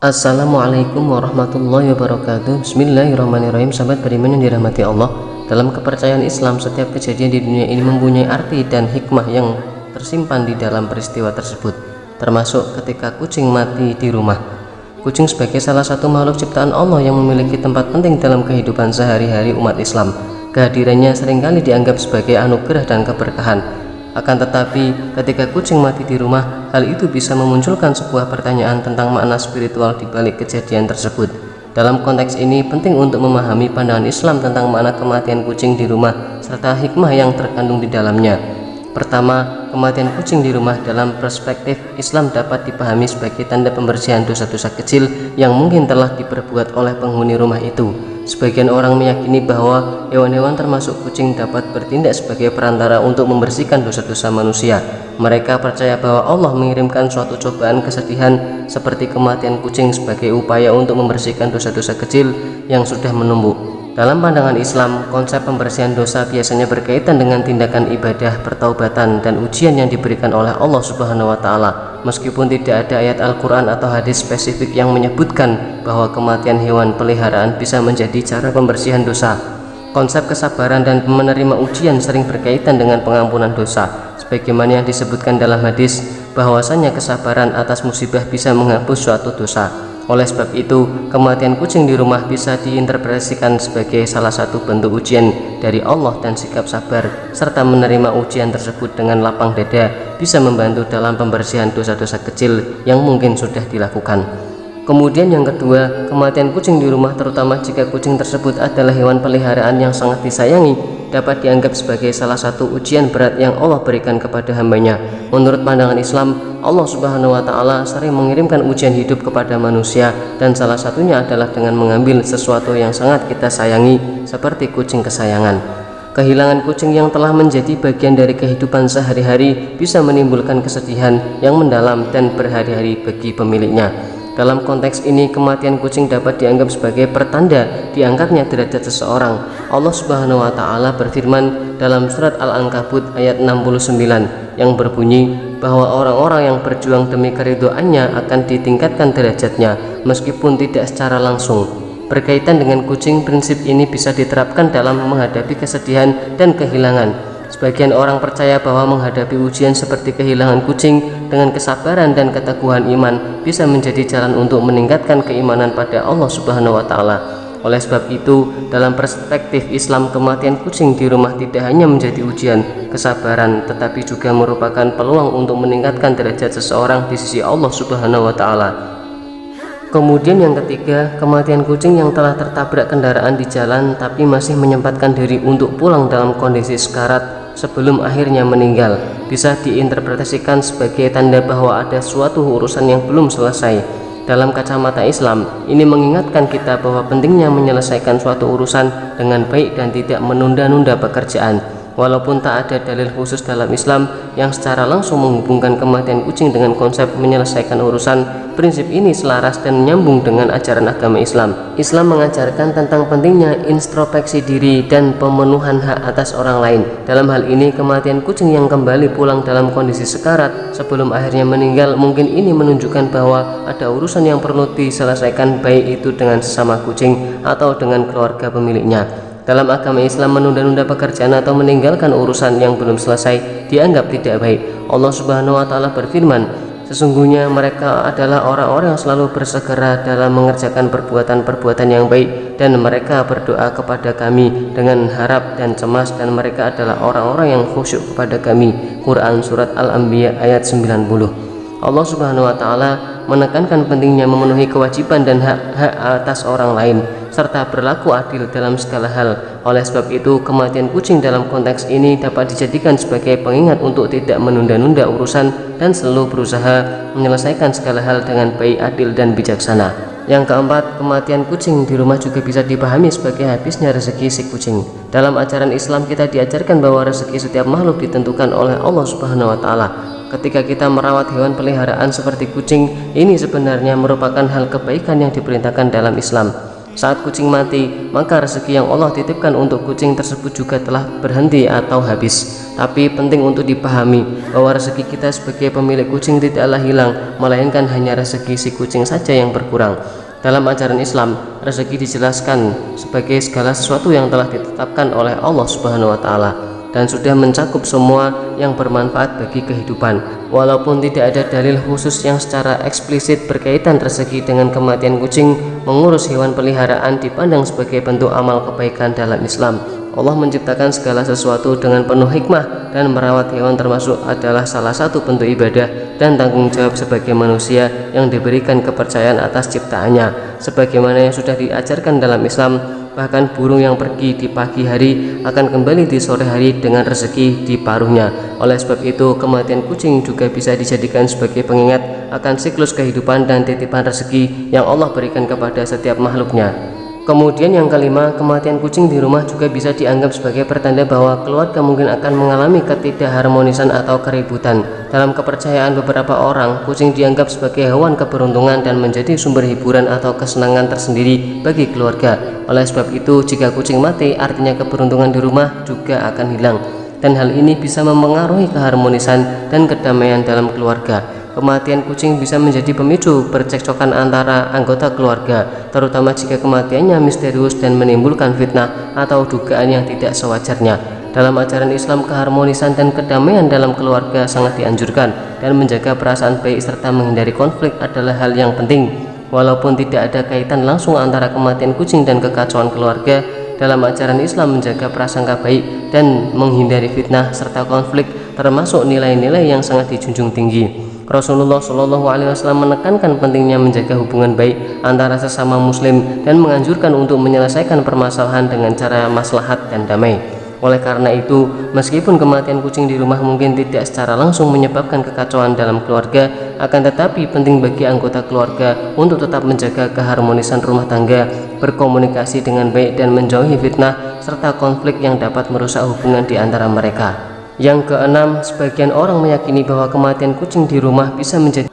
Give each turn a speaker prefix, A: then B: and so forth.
A: Assalamualaikum warahmatullahi wabarakatuh. Bismillahirrahmanirrahim. Sahabat beriman yang dirahmati Allah, dalam kepercayaan Islam, setiap kejadian di dunia ini mempunyai arti dan hikmah yang tersimpan di dalam peristiwa tersebut, termasuk ketika kucing mati di rumah. Kucing sebagai salah satu makhluk ciptaan Allah yang memiliki tempat penting dalam kehidupan sehari-hari umat Islam. Kehadirannya seringkali dianggap sebagai anugerah dan keberkahan. Akan tetapi, ketika kucing mati di rumah, hal itu bisa memunculkan sebuah pertanyaan tentang makna spiritual di balik kejadian tersebut. Dalam konteks ini, penting untuk memahami pandangan Islam tentang makna kematian kucing di rumah serta hikmah yang terkandung di dalamnya. Pertama, kematian kucing di rumah dalam perspektif Islam dapat dipahami sebagai tanda pembersihan dosa-dosa kecil yang mungkin telah diperbuat oleh penghuni rumah itu. Sebagian orang meyakini bahwa hewan-hewan termasuk kucing dapat bertindak sebagai perantara untuk membersihkan dosa-dosa manusia. Mereka percaya bahwa Allah mengirimkan suatu cobaan kesedihan seperti kematian kucing sebagai upaya untuk membersihkan dosa-dosa kecil yang sudah menumpuk. Dalam pandangan Islam, konsep pembersihan dosa biasanya berkaitan dengan tindakan ibadah, pertaubatan, dan ujian yang diberikan oleh Allah Subhanahu wa Ta'ala. Meskipun tidak ada ayat Al-Quran atau hadis spesifik yang menyebutkan bahwa kematian hewan peliharaan bisa menjadi cara pembersihan dosa. Konsep kesabaran dan menerima ujian sering berkaitan dengan pengampunan dosa, sebagaimana yang disebutkan dalam hadis bahwasanya kesabaran atas musibah bisa menghapus suatu dosa. Oleh sebab itu, kematian kucing di rumah bisa diinterpretasikan sebagai salah satu bentuk ujian dari Allah, dan sikap sabar serta menerima ujian tersebut dengan lapang dada bisa membantu dalam pembersihan dosa-dosa kecil yang mungkin sudah dilakukan. Kemudian yang kedua, kematian kucing di rumah, terutama jika kucing tersebut adalah hewan peliharaan yang sangat disayangi, dapat dianggap sebagai salah satu ujian berat yang Allah berikan kepada hambanya. Menurut pandangan Islam, Allah Subhanahu wa Ta'ala sering mengirimkan ujian hidup kepada manusia, dan salah satunya adalah dengan mengambil sesuatu yang sangat kita sayangi, seperti kucing kesayangan. Kehilangan kucing yang telah menjadi bagian dari kehidupan sehari-hari bisa menimbulkan kesedihan yang mendalam dan berhari-hari bagi pemiliknya. Dalam konteks ini, kematian kucing dapat dianggap sebagai pertanda diangkatnya derajat seseorang. Allah Subhanahu wa Ta'ala berfirman dalam surat Al-Ankabut ayat 69 yang berbunyi bahwa orang-orang yang berjuang demi keridhoannya akan ditingkatkan derajatnya meskipun tidak secara langsung. Berkaitan dengan kucing, prinsip ini bisa diterapkan dalam menghadapi kesedihan dan kehilangan. Sebagian orang percaya bahwa menghadapi ujian seperti kehilangan kucing dengan kesabaran dan keteguhan iman bisa menjadi jalan untuk meningkatkan keimanan pada Allah Subhanahu wa Ta'ala. Oleh sebab itu, dalam perspektif Islam, kematian kucing di rumah tidak hanya menjadi ujian kesabaran, tetapi juga merupakan peluang untuk meningkatkan derajat seseorang di sisi Allah Subhanahu wa Ta'ala. Kemudian yang ketiga, kematian kucing yang telah tertabrak kendaraan di jalan tapi masih menyempatkan diri untuk pulang dalam kondisi sekarat sebelum akhirnya meninggal bisa diinterpretasikan sebagai tanda bahwa ada suatu urusan yang belum selesai. Dalam kacamata Islam, ini mengingatkan kita bahwa pentingnya menyelesaikan suatu urusan dengan baik dan tidak menunda-nunda pekerjaan. Walaupun tak ada dalil khusus dalam Islam yang secara langsung menghubungkan kematian kucing dengan konsep menyelesaikan urusan, prinsip ini selaras dan menyambung dengan ajaran agama Islam. Islam mengajarkan tentang pentingnya introspeksi diri dan pemenuhan hak atas orang lain. Dalam hal ini, kematian kucing yang kembali pulang dalam kondisi sekarat sebelum akhirnya meninggal, mungkin ini menunjukkan bahwa ada urusan yang perlu diselesaikan, baik itu dengan sesama kucing atau dengan keluarga pemiliknya. Dalam agama Islam, menunda-nunda pekerjaan atau meninggalkan urusan yang belum selesai dianggap tidak baik. Allah Subhanahu wa Ta'ala berfirman, sesungguhnya mereka adalah orang-orang yang selalu bersegera dalam mengerjakan perbuatan-perbuatan yang baik, dan mereka berdoa kepada kami dengan harap dan cemas, dan mereka adalah orang-orang yang khusyuk kepada kami. Quran Surat Al-Anbiya ayat 90. Allah Subhanahu wa Ta'ala menekankan pentingnya memenuhi kewajiban dan hak-hak atas orang lain serta berlaku adil dalam segala hal. Oleh sebab itu, kematian kucing dalam konteks ini dapat dijadikan sebagai pengingat untuk tidak menunda-nunda urusan dan selalu berusaha menyelesaikan segala hal dengan baik, adil, dan bijaksana. Yang keempat, kematian kucing di rumah juga bisa dipahami sebagai habisnya rezeki si kucing. Dalam ajaran Islam, kita diajarkan bahwa rezeki setiap makhluk ditentukan oleh Allah Subhanahu wa Ta'ala. Ketika kita merawat hewan peliharaan seperti kucing, ini sebenarnya merupakan hal kebaikan yang diperintahkan dalam Islam. Saat kucing mati, maka rezeki yang Allah titipkan untuk kucing tersebut juga telah berhenti atau habis. Tapi penting untuk dipahami bahwa rezeki kita sebagai pemilik kucing tidaklah hilang, melainkan hanya rezeki si kucing saja yang berkurang. Dalam ajaran Islam, rezeki dijelaskan sebagai segala sesuatu yang telah ditetapkan oleh Allah Subhanahu wa taala dan sudah mencakup semua yang bermanfaat bagi kehidupan. Walaupun tidak ada dalil khusus yang secara eksplisit berkaitan rezeki dengan kematian kucing, mengurus hewan peliharaan dipandang sebagai bentuk amal kebaikan dalam Islam. Allah menciptakan segala sesuatu dengan penuh hikmah, dan merawat hewan termasuk adalah salah satu bentuk ibadah dan tanggung jawab sebagai manusia yang diberikan kepercayaan atas ciptaannya. Sebagaimana yang sudah diajarkan dalam Islam, bahkan burung yang pergi di pagi hari akan kembali di sore hari dengan rezeki di paruhnya. Oleh sebab itu, kematian kucing juga bisa dijadikan sebagai pengingat akan siklus kehidupan dan titipan rezeki yang Allah berikan kepada setiap makhluknya. Kemudian yang kelima, kematian kucing di rumah juga bisa dianggap sebagai pertanda bahwa keluarga mungkin akan mengalami ketidakharmonisan atau keributan. Dalam kepercayaan beberapa orang, kucing dianggap sebagai hewan keberuntungan dan menjadi sumber hiburan atau kesenangan tersendiri bagi keluarga. Oleh sebab itu, jika kucing mati, artinya keberuntungan di rumah juga akan hilang. Dan hal ini bisa memengaruhi keharmonisan dan kedamaian dalam keluarga. Kematian kucing bisa menjadi pemicu percekcokan antara anggota keluarga, terutama jika kematiannya misterius dan menimbulkan fitnah atau dugaan yang tidak sewajarnya. Dalam ajaran Islam, keharmonisan dan kedamaian dalam keluarga sangat dianjurkan, dan menjaga perasaan baik serta menghindari konflik adalah hal yang penting. Walaupun tidak ada kaitan langsung antara kematian kucing dan kekacauan keluarga, dalam ajaran Islam menjaga prasangka baik dan menghindari fitnah serta konflik termasuk nilai-nilai yang sangat dijunjung tinggi. Rasulullah Shallallahu Alaihi Wasallam menekankan pentingnya menjaga hubungan baik antara sesama muslim dan menganjurkan untuk menyelesaikan permasalahan dengan cara maslahat dan damai. Oleh karena itu, meskipun kematian kucing di rumah mungkin tidak secara langsung menyebabkan kekacauan dalam keluarga, akan tetapi penting bagi anggota keluarga untuk tetap menjaga keharmonisan rumah tangga, berkomunikasi dengan baik dan menjauhi fitnah serta konflik yang dapat merusak hubungan di antara mereka. Yang keenam, sebagian orang meyakini bahwa kematian kucing di rumah bisa menjadi